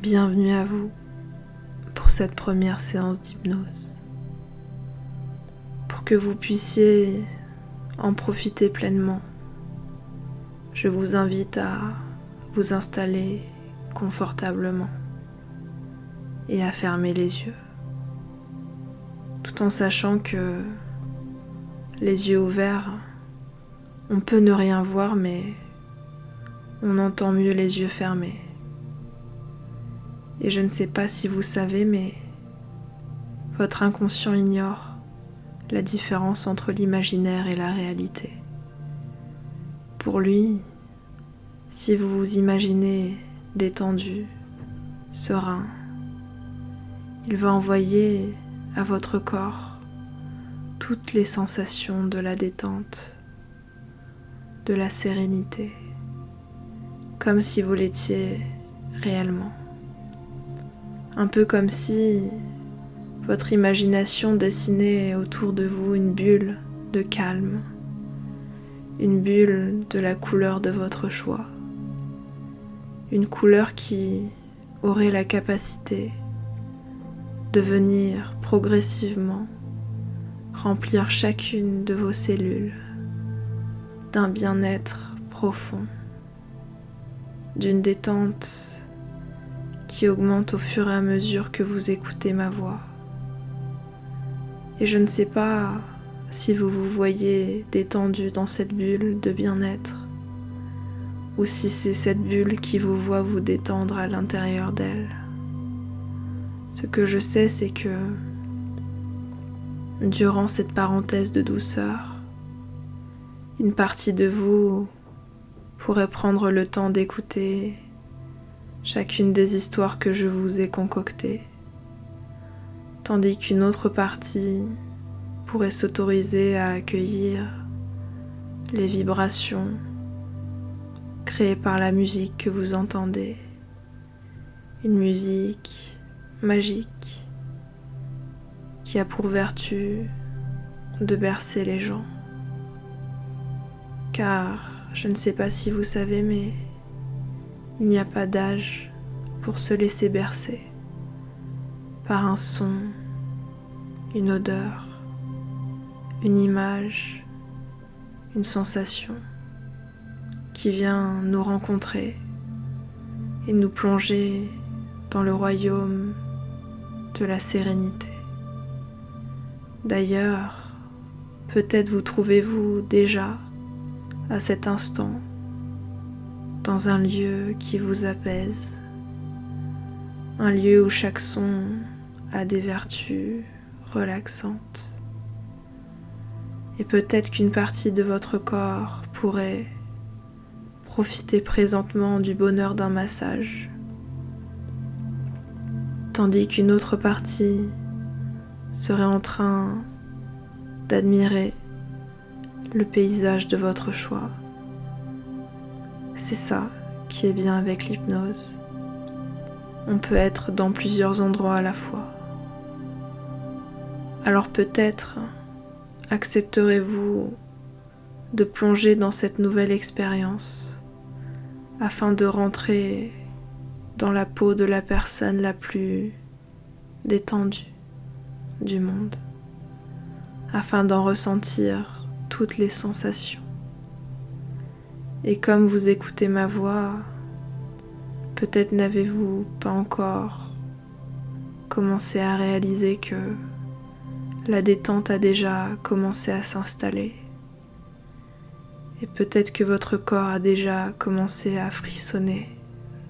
Bienvenue à vous pour cette première séance d'hypnose. Pour que vous puissiez en profiter pleinement, je vous invite à vous installer confortablement et à fermer les yeux, tout en sachant que les yeux ouverts, on peut ne rien voir, mais on entend mieux les yeux fermés. Et je ne sais pas si vous savez, mais votre inconscient ignore la différence entre l'imaginaire et la réalité. Pour lui, si vous vous imaginez détendu, serein, il va envoyer à votre corps toutes les sensations de la détente, de la sérénité, comme si vous l'étiez réellement. Un peu comme si votre imagination dessinait autour de vous une bulle de calme, une bulle de la couleur de votre choix, une couleur qui aurait la capacité de venir progressivement remplir chacune de vos cellules d'un bien-être profond, d'une détente qui augmente au fur et à mesure que vous écoutez ma voix. Et je ne sais pas si vous vous voyez détendu dans cette bulle de bien-être, ou si c'est cette bulle qui vous voit vous détendre à l'intérieur d'elle. Ce que je sais, c'est que durant cette parenthèse de douceur, une partie de vous pourrait prendre le temps d'écouter chacune des histoires que je vous ai concoctées, tandis qu'une autre partie pourrait s'autoriser à accueillir les vibrations créées par la musique que vous entendez, une musique magique qui a pour vertu de bercer les gens. Car je ne sais pas si vous savez, mais il n'y a pas d'âge pour se laisser bercer par un son, une odeur, une image, une sensation qui vient nous rencontrer et nous plonger dans le royaume de la sérénité. D'ailleurs, peut-être vous trouvez-vous déjà à cet instant dans un lieu qui vous apaise, un lieu où chaque son a des vertus relaxantes. Et peut-être qu'une partie de votre corps pourrait profiter présentement du bonheur d'un massage, tandis qu'une autre partie serait en train d'admirer le paysage de votre choix. C'est ça qui est bien avec l'hypnose. On peut être dans plusieurs endroits à la fois. Alors peut-être accepterez-vous de plonger dans cette nouvelle expérience afin de rentrer dans la peau de la personne la plus détendue du monde, afin d'en ressentir toutes les sensations. Et comme vous écoutez ma voix, peut-être n'avez-vous pas encore commencé à réaliser que la détente a déjà commencé à s'installer. Et peut-être que votre corps a déjà commencé à frissonner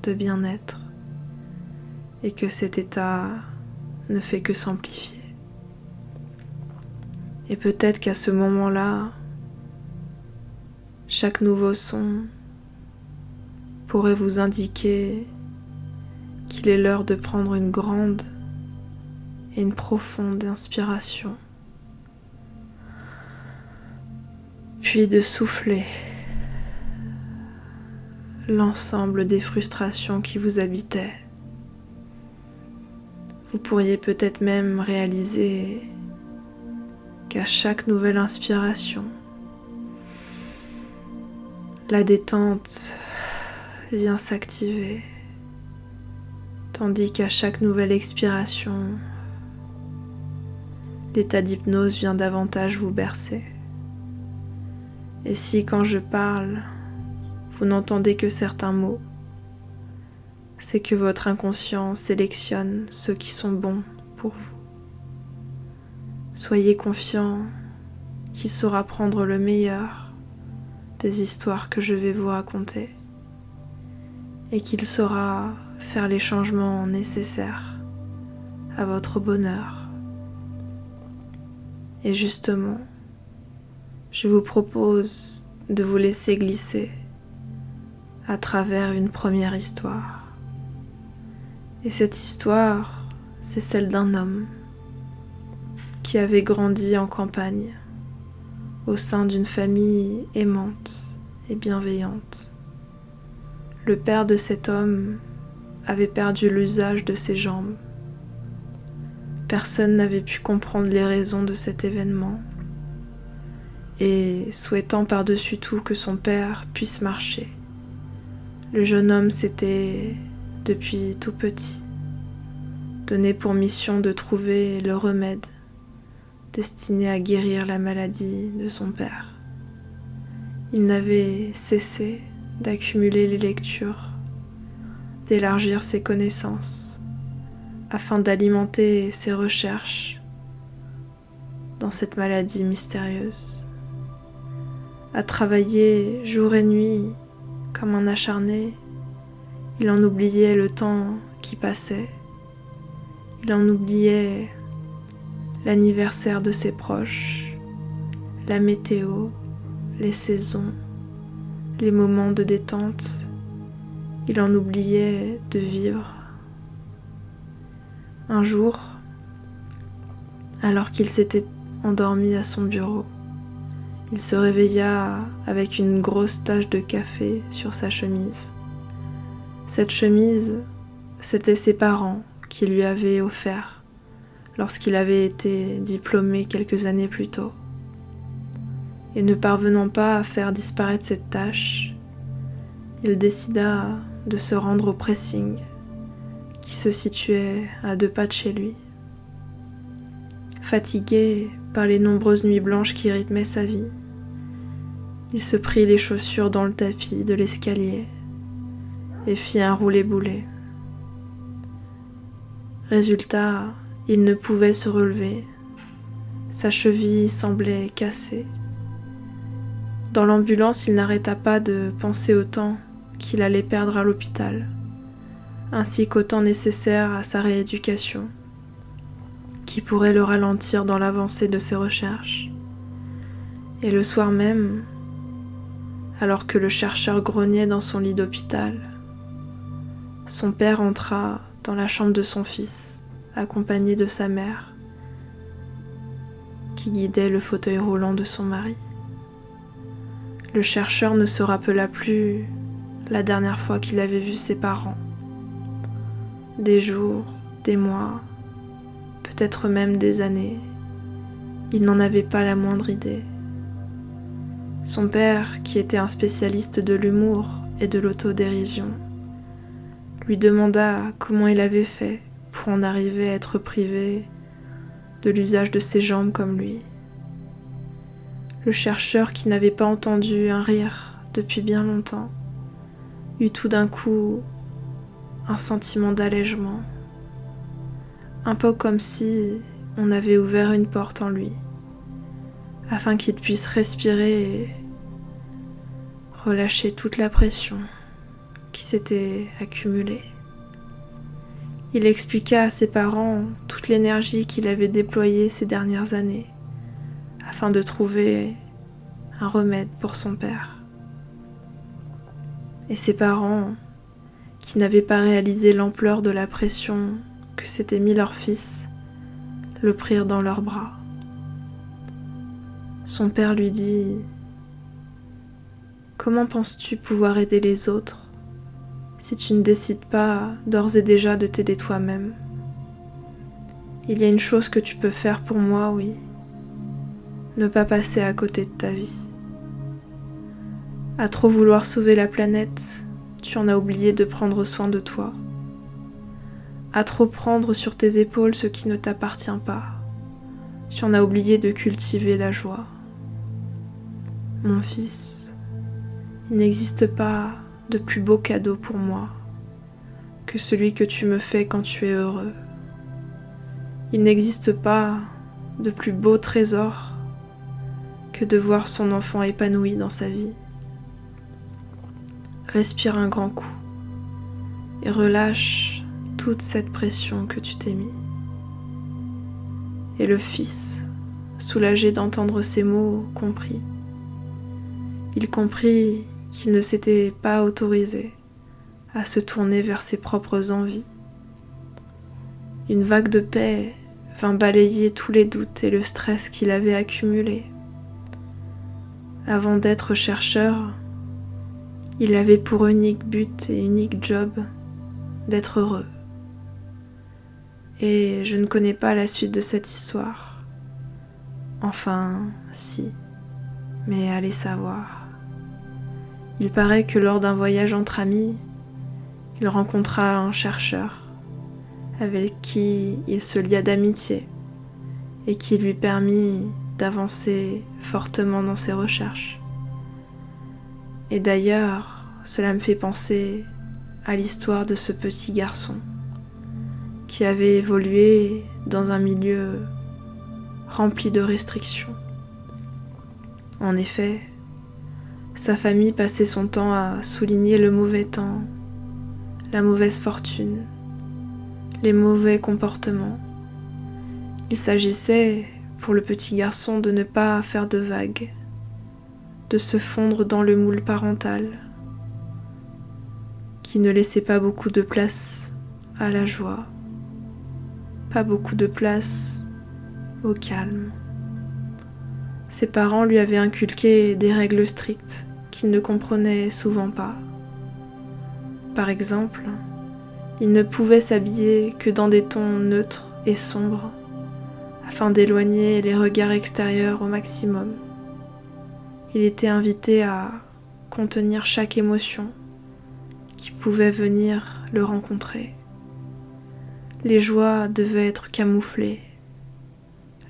de bien-être et que cet état ne fait que s'amplifier. Et peut-être qu'à ce moment-là, chaque nouveau son pourrait vous indiquer qu'il est l'heure de prendre une grande et une profonde inspiration, puis de souffler l'ensemble des frustrations qui vous habitaient. Vous pourriez peut-être même réaliser qu'à chaque nouvelle inspiration, la détente vient s'activer tandis qu'à chaque nouvelle expiration, l'état d'hypnose vient davantage vous bercer. Et si quand je parle, vous n'entendez que certains mots, c'est que votre inconscient sélectionne ceux qui sont bons pour vous. Soyez confiant qu'il saura prendre le meilleur des histoires que je vais vous raconter et qu'il saura faire les changements nécessaires à votre bonheur. Et justement, je vous propose de vous laisser glisser à travers une première histoire. Et cette histoire, c'est celle d'un homme qui avait grandi en campagne au sein d'une famille aimante et bienveillante. Le père de cet homme avait perdu l'usage de ses jambes. Personne n'avait pu comprendre les raisons de cet événement. Et souhaitant par-dessus tout que son père puisse marcher, le jeune homme s'était, depuis tout petit, donné pour mission de trouver le remède destiné à guérir la maladie de son père. Il n'avait cessé d'accumuler les lectures, d'élargir ses connaissances, afin d'alimenter ses recherches dans cette maladie mystérieuse. À travailler jour et nuit comme un acharné, il en oubliait le temps qui passait, il en oubliait l'anniversaire de ses proches, la météo, les saisons, les moments de détente, il en oubliait de vivre. Un jour, alors qu'il s'était endormi à son bureau, il se réveilla avec une grosse tache de café sur sa chemise. Cette chemise, c'était ses parents qui lui avaient offert lorsqu'il avait été diplômé quelques années plus tôt. Et ne parvenant pas à faire disparaître cette tache, il décida de se rendre au pressing qui se situait à 2 pas de chez lui. Fatigué par les nombreuses nuits blanches qui rythmaient sa vie, il se prit les chaussures dans le tapis de l'escalier et fit un roulé-boulé. Résultat, il ne pouvait se relever, sa cheville semblait cassée. Dans l'ambulance, il n'arrêta pas de penser au temps qu'il allait perdre à l'hôpital, ainsi qu'au temps nécessaire à sa rééducation, qui pourrait le ralentir dans l'avancée de ses recherches. Et le soir même, alors que le chercheur grognait dans son lit d'hôpital, son père entra dans la chambre de son fils, accompagné de sa mère, qui guidait le fauteuil roulant de son mari. Le chercheur ne se rappela plus la dernière fois qu'il avait vu ses parents. Des jours, des mois, peut-être même des années, il n'en avait pas la moindre idée. Son père, qui était un spécialiste de l'humour et de l'autodérision, lui demanda comment il avait fait pour en arriver à être privé de l'usage de ses jambes comme lui. Le chercheur, qui n'avait pas entendu un rire depuis bien longtemps, eut tout d'un coup un sentiment d'allègement, un peu comme si on avait ouvert une porte en lui, afin qu'il puisse respirer et relâcher toute la pression qui s'était accumulée. Il expliqua à ses parents toute l'énergie qu'il avait déployée ces dernières années afin de trouver un remède pour son père. Et ses parents, qui n'avaient pas réalisé l'ampleur de la pression que s'était mis leur fils, le prirent dans leurs bras. Son père lui dit : « Comment penses-tu pouvoir aider les autres si tu ne décides pas d'ores et déjà de t'aider toi-même ? Il y a une chose que tu peux faire pour moi, oui. Ne pas passer à côté de ta vie. À trop vouloir sauver la planète, tu en as oublié de prendre soin de toi. à trop prendre sur tes épaules ce qui ne t'appartient pas. Tu en as oublié de cultiver la joie. Mon fils, il n'existe pas de plus beau cadeau pour moi que celui que tu me fais quand tu es heureux. Il n'existe pas de plus beau trésor que de voir son enfant épanoui dans sa vie. Respire un grand coup et relâche toute cette pression que tu t'es mis. Et le fils, soulagé d'entendre ces mots, comprit. Il comprit qu'il ne s'était pas autorisé à se tourner vers ses propres envies. Une vague de paix vint balayer tous les doutes et le stress qu'il avait accumulés. Avant d'être chercheur, il avait pour unique but et unique job d'être heureux. Et je ne connais pas la suite de cette histoire. Enfin, si, mais allez savoir. Il paraît que lors d'un voyage entre amis, il rencontra un chercheur avec qui il se lia d'amitié et qui lui permit d'avancer fortement dans ses recherches. Et d'ailleurs, cela me fait penser à l'histoire de ce petit garçon qui avait évolué dans un milieu rempli de restrictions. En effet, sa famille passait son temps à souligner le mauvais temps, la mauvaise fortune, les mauvais comportements. Il s'agissait pour le petit garçon de ne pas faire de vagues, de se fondre dans le moule parental, qui ne laissait pas beaucoup de place à la joie, pas beaucoup de place au calme. Ses parents lui avaient inculqué des règles strictes qu'il ne comprenait souvent pas. Par exemple, il ne pouvait s'habiller que dans des tons neutres et sombres, afin d'éloigner les regards extérieurs au maximum. Il était invité à contenir chaque émotion qui pouvait venir le rencontrer. Les joies devaient être camouflées,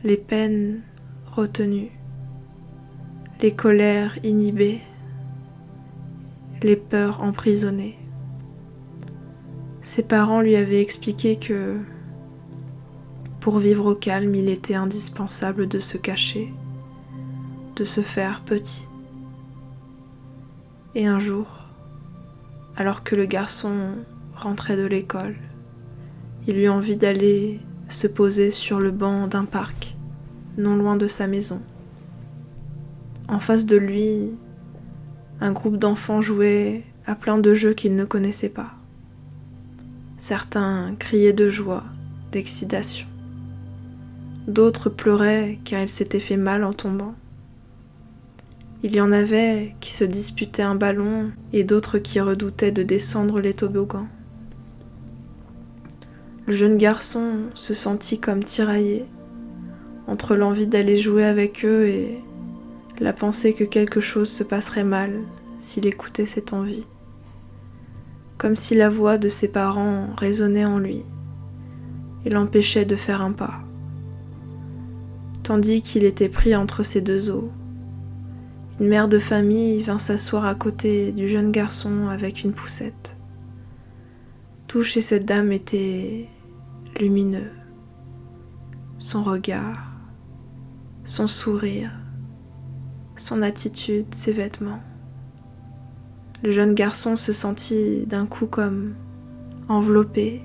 les peines retenues, les colères inhibées, les peurs emprisonnées. Ses parents lui avaient expliqué que pour vivre au calme, il était indispensable de se cacher, de se faire petit. Et un jour, alors que le garçon rentrait de l'école, il eut envie d'aller se poser sur le banc d'un parc, non loin de sa maison. En face de lui, un groupe d'enfants jouait à plein de jeux qu'il ne connaissait pas. Certains criaient de joie, d'excitation. D'autres pleuraient car ils s'étaient fait mal en tombant. Il y en avait qui se disputaient un ballon et d'autres qui redoutaient de descendre les toboggans. Le jeune garçon se sentit comme tiraillé entre l'envie d'aller jouer avec eux et la pensée que quelque chose se passerait mal s'il écoutait cette envie. Comme si la voix de ses parents résonnait en lui et l'empêchait de faire un pas. Tandis qu'il était pris entre ces deux eaux, une mère de famille vint s'asseoir à côté du jeune garçon avec une poussette. Tout chez cette dame était lumineux. Son regard, son sourire, son attitude, ses vêtements. Le jeune garçon se sentit d'un coup comme enveloppé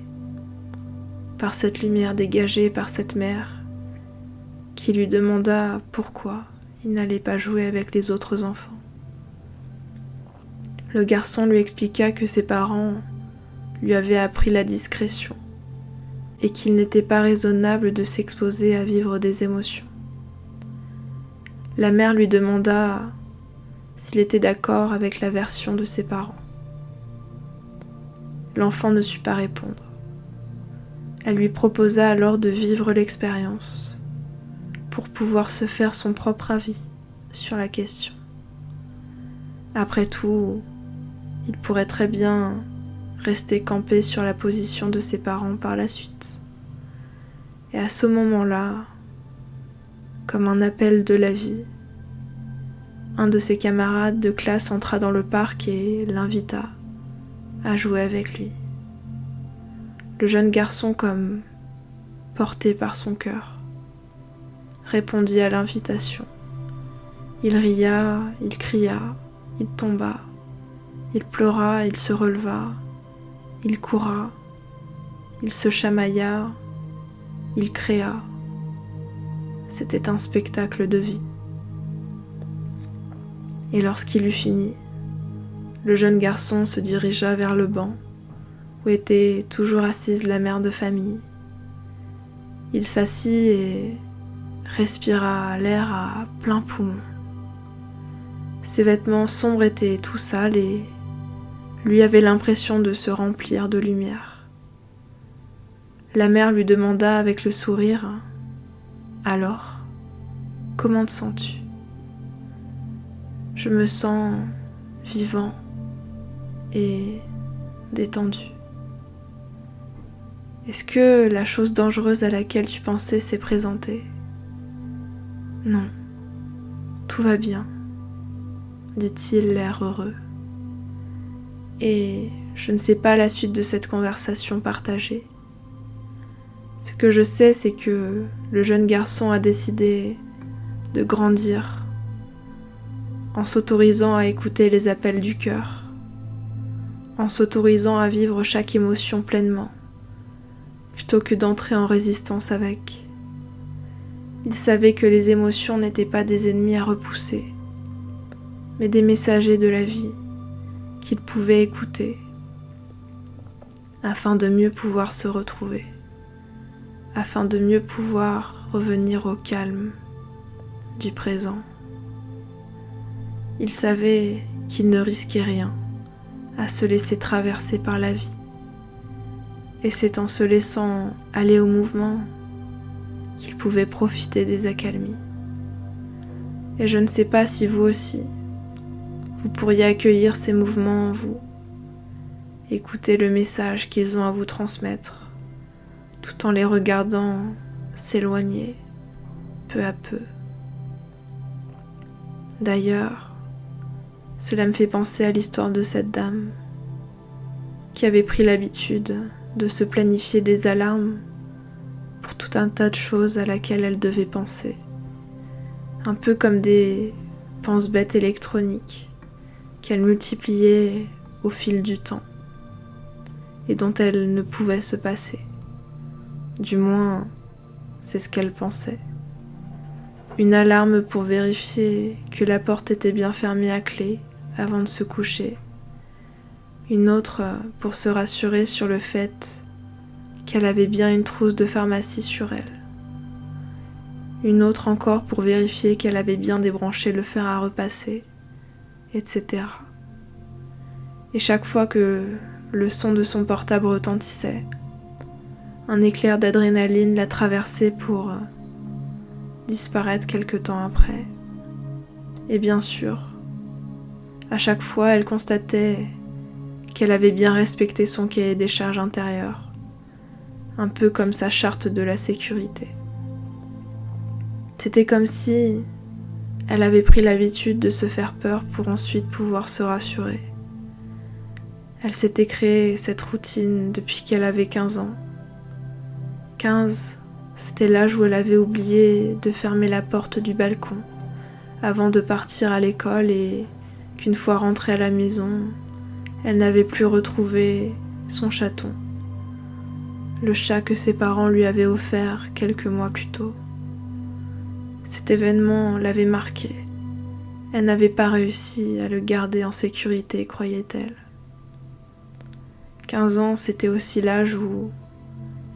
par cette lumière dégagée par cette mère qui lui demanda pourquoi il n'allait pas jouer avec les autres enfants. Le garçon lui expliqua que ses parents lui avaient appris la discrétion et qu'il n'était pas raisonnable de s'exposer à vivre des émotions. La mère lui demanda s'il était d'accord avec la version de ses parents. L'enfant ne sut pas répondre. Elle lui proposa alors de vivre l'expérience pour pouvoir se faire son propre avis sur la question. Après tout, il pourrait très bien rester campé sur la position de ses parents par la suite. Et à ce moment-là, comme un appel de la vie, un de ses camarades de classe entra dans le parc et l'invita à jouer avec lui. Le jeune garçon, comme porté par son cœur, répondit à l'invitation. Il ria, il cria, il tomba, il pleura, il se releva, il coura, il se chamailla, il créa. C'était un spectacle de vie. Et lorsqu'il eut fini, le jeune garçon se dirigea vers le banc où était toujours assise la mère de famille. Il s'assit et respira l'air à plein poumon. Ses vêtements sombres étaient tout sales et lui avait l'impression de se remplir de lumière. La mère lui demanda avec le sourire : « Alors, comment te sens-tu ? » « Je me sens vivant et détendu. » « Est-ce que la chose dangereuse à laquelle tu pensais s'est présentée ? » ?»« Non, tout va bien, » dit-il, l'air heureux. Et je ne sais pas la suite de cette conversation partagée. Ce que je sais, c'est que le jeune garçon a décidé de grandir en s'autorisant à écouter les appels du cœur, en s'autorisant à vivre chaque émotion pleinement, plutôt que d'entrer en résistance avec. Il savait que les émotions n'étaient pas des ennemis à repousser, mais des messagers de la vie qu'il pouvait écouter, afin de mieux pouvoir se retrouver, afin de mieux pouvoir revenir au calme du présent. Il savait qu'il ne risquait rien à se laisser traverser par la vie. Et c'est en se laissant aller au mouvement qu'il pouvait profiter des accalmies. Et je ne sais pas si vous aussi, vous pourriez accueillir ces mouvements en vous, écouter le message qu'ils ont à vous transmettre, tout en les regardant s'éloigner peu à peu. D'ailleurs, cela me fait penser à l'histoire de cette dame qui avait pris l'habitude de se planifier des alarmes pour tout un tas de choses à laquelle elle devait penser, un peu comme des pense-bêtes électroniques qu'elle multipliait au fil du temps et dont elle ne pouvait se passer. Du moins, c'est ce qu'elle pensait. Une alarme pour vérifier que la porte était bien fermée à clé avant de se coucher. Une autre pour se rassurer sur le fait qu'elle avait bien une trousse de pharmacie sur elle. Une autre encore pour vérifier qu'elle avait bien débranché le fer à repasser, etc. Et chaque fois que le son de son portable retentissait, un éclair d'adrénaline la traversait pour disparaître quelque temps après. Et bien sûr, à chaque fois, elle constatait qu'elle avait bien respecté son cahier des charges intérieur, un peu comme sa charte de la sécurité. C'était comme si elle avait pris l'habitude de se faire peur pour ensuite pouvoir se rassurer. Elle s'était créée cette routine depuis qu'elle avait 15 ans. 15, c'était l'âge où elle avait oublié de fermer la porte du balcon avant de partir à l'école et qu'une fois rentrée à la maison, elle n'avait plus retrouvé son chaton, le chat que ses parents lui avaient offert quelques mois plus tôt. Cet événement l'avait marquée. Elle n'avait pas réussi à le garder en sécurité, croyait-elle. 15 ans, c'était aussi l'âge où,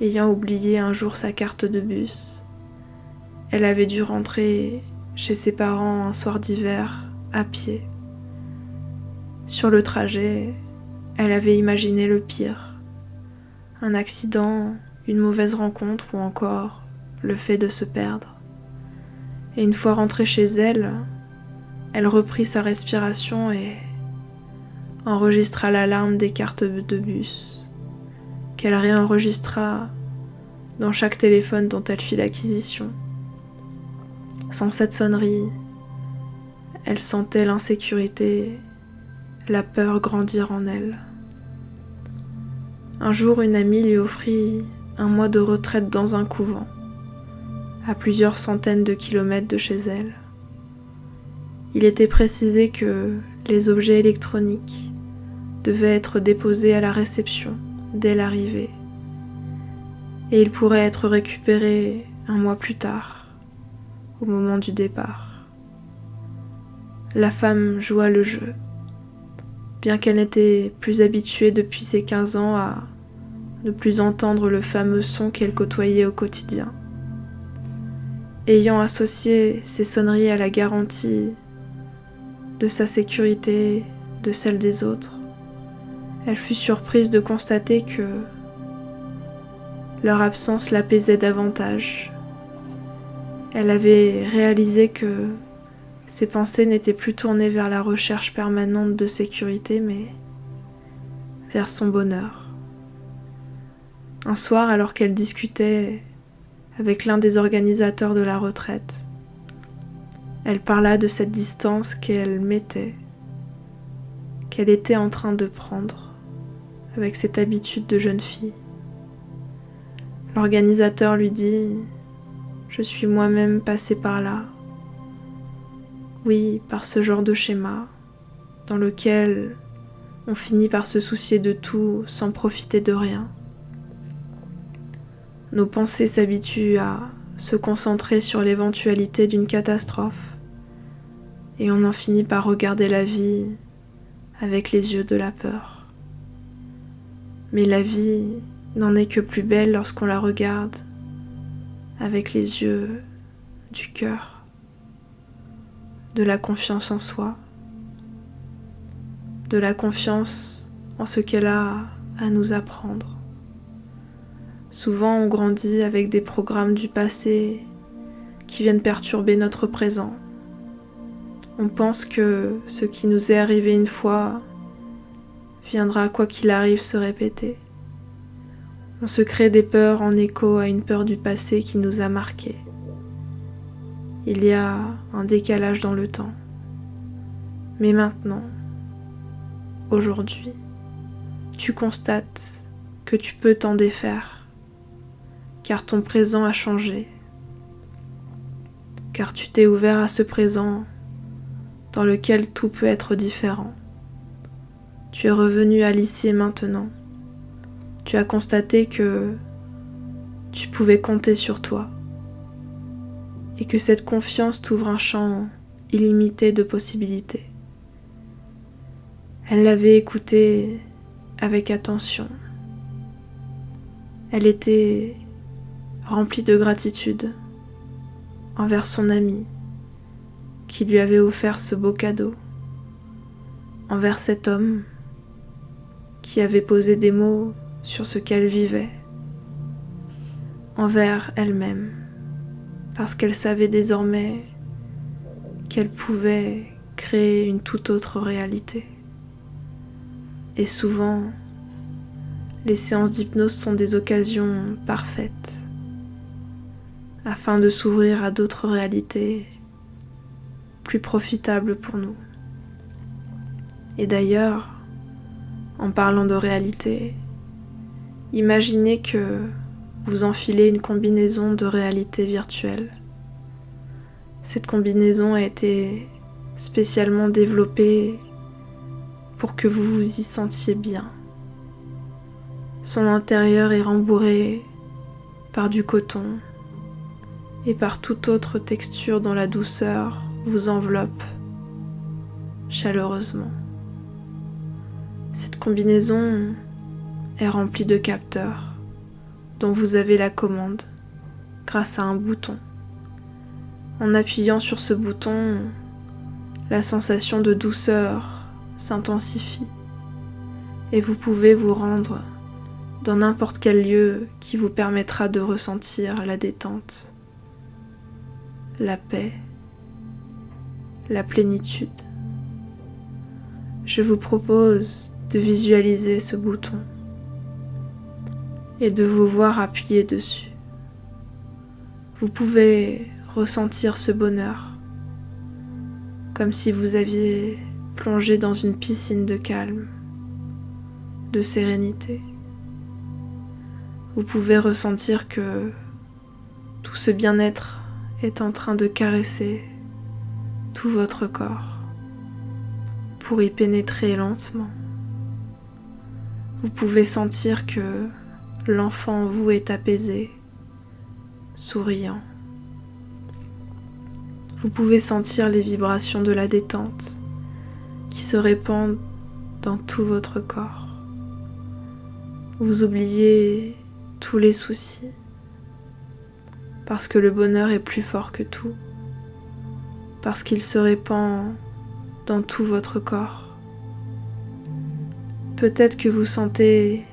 ayant oublié un jour sa carte de bus, elle avait dû rentrer chez ses parents un soir d'hiver à pied. Sur le trajet, elle avait imaginé le pire. Un accident, une mauvaise rencontre ou encore le fait de se perdre. Et une fois rentrée chez elle, elle reprit sa respiration et, enregistra l'alarme des cartes de bus, qu'elle réenregistra dans chaque téléphone dont elle fit l'acquisition. Sans cette sonnerie, elle sentait l'insécurité, la peur grandir en elle. Un jour, une amie lui offrit un mois de retraite dans un couvent, à plusieurs centaines de kilomètres de chez elle. Il était précisé que les objets électroniques devaient être déposés à la réception dès l'arrivée, et ils pourraient être récupérés un mois plus tard, au moment du départ. La femme joua le jeu, bien qu'elle n'était plus habituée depuis ses 15 ans à ne plus entendre le fameux son qu'elle côtoyait au quotidien. Ayant associé ces sonneries à la garantie de sa sécurité, de celle des autres, elle fut surprise de constater que leur absence l'apaisait davantage. Elle avait réalisé que ses pensées n'étaient plus tournées vers la recherche permanente de sécurité, mais vers son bonheur. Un soir, alors qu'elle discutait avec l'un des organisateurs de la retraite, elle parla de cette distance qu'elle mettait, qu'elle était en train de prendre avec cette habitude de jeune fille. L'organisateur lui dit « Je suis moi-même passé par là. Oui, par ce genre de schéma, dans lequel on finit par se soucier de tout sans profiter de rien. Nos pensées s'habituent à se concentrer sur l'éventualité d'une catastrophe, et on en finit par regarder la vie avec les yeux de la peur. Mais la vie n'en est que plus belle lorsqu'on la regarde avec les yeux du cœur, de la confiance en soi, de la confiance en ce qu'elle a à nous apprendre. Souvent on grandit avec des programmes du passé qui viennent perturber notre présent. On pense que ce qui nous est arrivé une fois viendra quoi qu'il arrive se répéter. On se crée des peurs en écho à une peur du passé qui nous a marqués. Il y a un décalage dans le temps. Mais maintenant, aujourd'hui, tu constates que tu peux t'en défaire, car ton présent a changé, car tu t'es ouvert à ce présent dans lequel tout peut être différent. Tu es revenu à l'ici et maintenant. Tu as constaté que tu pouvais compter sur toi et que cette confiance t'ouvre un champ illimité de possibilités. Elle l'avait écouté avec attention. Elle était remplie de gratitude envers son ami qui lui avait offert ce beau cadeau, envers cet homme qui avait posé des mots sur ce qu'elle vivait, envers elle-même, parce qu'elle savait désormais qu'elle pouvait créer une toute autre réalité. Et souvent, les séances d'hypnose sont des occasions parfaites afin de s'ouvrir à d'autres réalités plus profitables pour nous. Et d'ailleurs, en parlant de réalité, imaginez que vous enfilez une combinaison de réalité virtuelle. Cette combinaison a été spécialement développée pour que vous vous y sentiez bien. Son intérieur est rembourré par du coton et par toute autre texture dont la douceur vous enveloppe chaleureusement. Cette combinaison est remplie de capteurs dont vous avez la commande grâce à un bouton. En appuyant sur ce bouton, la sensation de douceur s'intensifie et vous pouvez vous rendre dans n'importe quel lieu qui vous permettra de ressentir la détente, la paix, la plénitude. je vous propose de visualiser ce bouton et de vous voir appuyer dessus. Vous pouvez ressentir ce bonheur, comme si vous aviez plongé dans une piscine de calme, de sérénité. Vous pouvez ressentir que tout ce bien-être est en train de caresser tout votre corps pour y pénétrer lentement. Vous pouvez sentir que l'enfant en vous est apaisé, souriant. Vous pouvez sentir les vibrations de la détente qui se répandent dans tout votre corps. Vous oubliez tous les soucis parce que le bonheur est plus fort que tout, parce qu'il se répand dans tout votre corps. Peut-être que vous sentez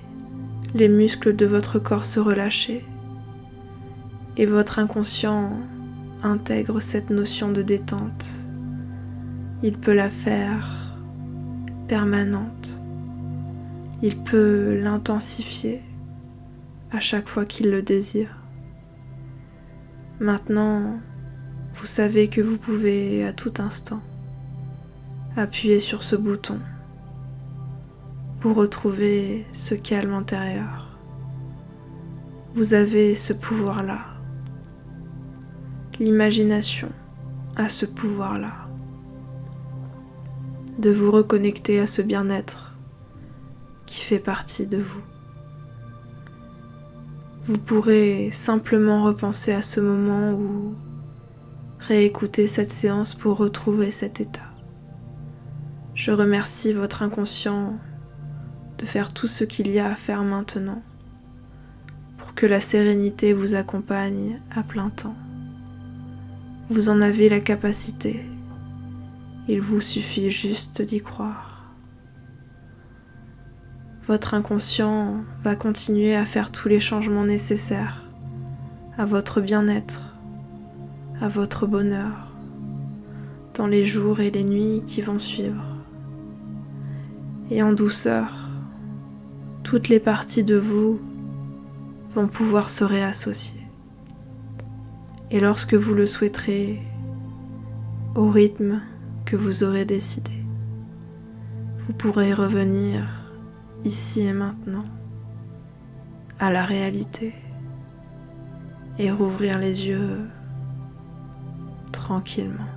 les muscles de votre corps se relâcher et votre inconscient intègre cette notion de détente. Il peut la faire permanente. Il peut l'intensifier à chaque fois qu'il le désire. Maintenant, vous savez que vous pouvez à tout instant appuyer sur ce bouton pour retrouver ce calme intérieur. Vous avez ce pouvoir-là. L'imagination a ce pouvoir-là de vous reconnecter à ce bien-être qui fait partie de vous. Vous pourrez simplement repenser à ce moment ou réécouter cette séance pour retrouver cet état. Je remercie votre inconscient de faire tout ce qu'il y a à faire maintenant pour que la sérénité vous accompagne à plein temps. Vous en avez la capacité, il vous suffit juste d'y croire. Votre inconscient va continuer à faire tous les changements nécessaires à votre bien-être, à votre bonheur, dans les jours et les nuits qui vont suivre. Et en douceur, toutes les parties de vous vont pouvoir se réassocier. Et lorsque vous le souhaiterez, au rythme que vous aurez décidé, vous pourrez revenir ici et maintenant à la réalité et rouvrir les yeux tranquillement.